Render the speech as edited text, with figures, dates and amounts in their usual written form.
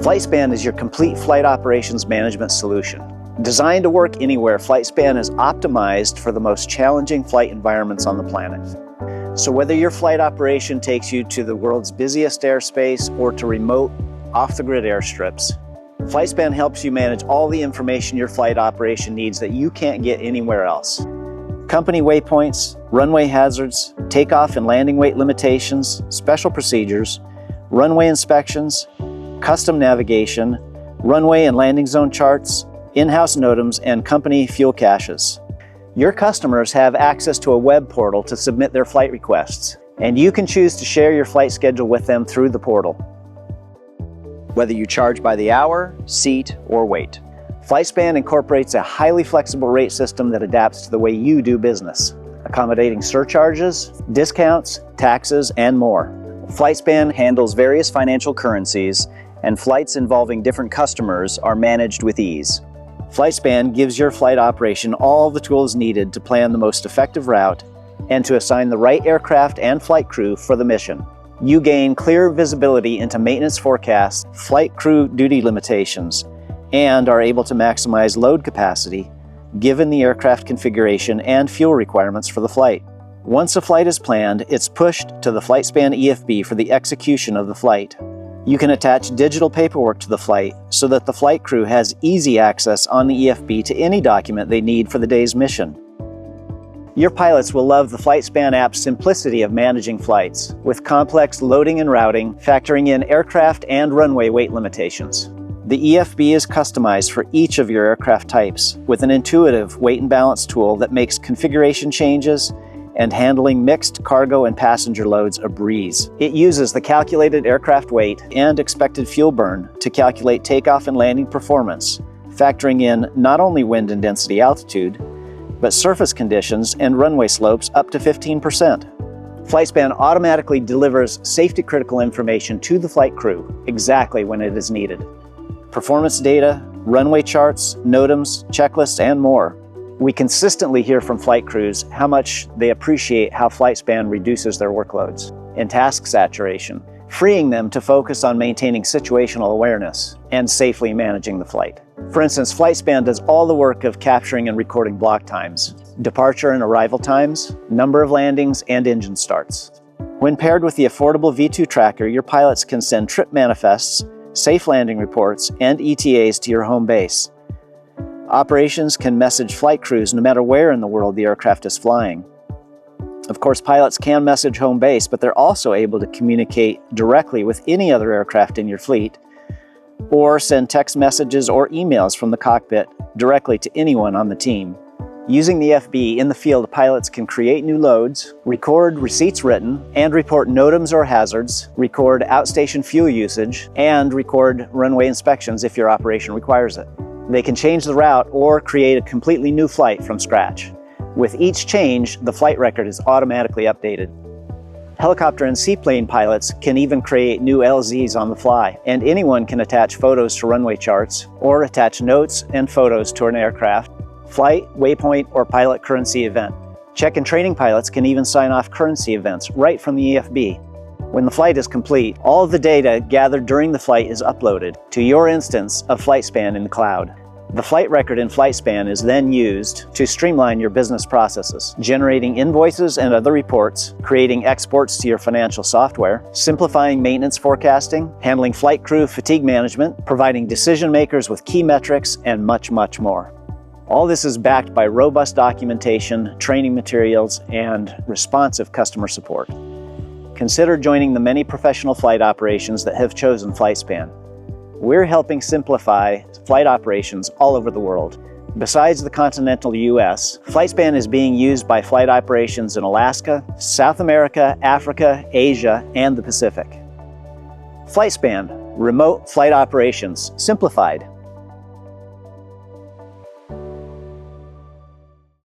FlightSpan is your complete flight operations management solution. Designed to work anywhere, FlightSpan is optimized for the most challenging flight environments on the planet. So whether your flight operation takes you to the world's busiest airspace or to remote, off-the-grid airstrips, FlightSpan helps you manage all the information your flight operation needs that you can't get anywhere else. Company waypoints, runway hazards, takeoff and landing weight limitations, special procedures, runway inspections, custom navigation, runway and landing zone charts, in-house NOTAMs, and company fuel caches. Your customers have access to a web portal to submit their flight requests, and you can choose to share your flight schedule with them through the portal. Whether you charge by the hour, seat, or weight, FlightSpan incorporates a highly flexible rate system that adapts to the way you do business, accommodating surcharges, discounts, taxes, and more. FlightSpan handles various financial currencies, and flights involving different customers are managed with ease. FlightSpan gives your flight operation all the tools needed to plan the most effective route and to assign the right aircraft and flight crew for the mission. You gain clear visibility into maintenance forecasts, flight crew duty limitations, and are able to maximize load capacity given the aircraft configuration and fuel requirements for the flight. Once a flight is planned, it's pushed to the FlightSpan EFB for the execution of the flight. You can attach digital paperwork to the flight so that the flight crew has easy access on the EFB to any document they need for the day's mission. Your pilots will love the FlightSpan app's simplicity of managing flights, with complex loading and routing, factoring in aircraft and runway weight limitations. The EFB is customized for each of your aircraft types, with an intuitive weight and balance tool that makes configuration changes and handling mixed cargo and passenger loads a breeze. It uses the calculated aircraft weight and expected fuel burn to calculate takeoff and landing performance, factoring in not only wind and density altitude, but surface conditions and runway slopes up to 15%. FlightSpan automatically delivers safety-critical information to the flight crew exactly when it is needed. Performance data, runway charts, NOTAMs, checklists, and more. We consistently hear from flight crews how much they appreciate how FlightSpan reduces their workloads and task saturation, freeing them to focus on maintaining situational awareness and safely managing the flight. For instance, FlightSpan does all the work of capturing and recording block times, departure and arrival times, number of landings, and engine starts. When paired with the affordable V2 tracker, your pilots can send trip manifests, safe landing reports, and ETAs to your home base. Operations can message flight crews no matter where in the world the aircraft is flying. Of course, pilots can message home base, but they're also able to communicate directly with any other aircraft in your fleet, or send text messages or emails from the cockpit directly to anyone on the team. Using the FB in the field, pilots can create new loads, record receipts written, and report NOTAMs or hazards, record outstation fuel usage, and record runway inspections if your operation requires it. They can change the route or create a completely new flight from scratch. With each change, the flight record is automatically updated. Helicopter and seaplane pilots can even create new LZs on the fly, and anyone can attach photos to runway charts or attach notes and photos to an aircraft, flight, waypoint, or pilot currency event. Check and training pilots can even sign off currency events right from the EFB. When the flight is complete, all of the data gathered during the flight is uploaded to your instance of FlightSpan in the cloud. The flight record in FlightSpan is then used to streamline your business processes, generating invoices and other reports, creating exports to your financial software, simplifying maintenance forecasting, handling flight crew fatigue management, providing decision makers with key metrics, and much, much more. All this is backed by robust documentation, training materials, and responsive customer support. Consider joining the many professional flight operations that have chosen FlightSpan. We're helping simplify flight operations all over the world. Besides the continental US, FlightSpan is being used by flight operations in Alaska, South America, Africa, Asia, and the Pacific. FlightSpan, remote flight operations simplified.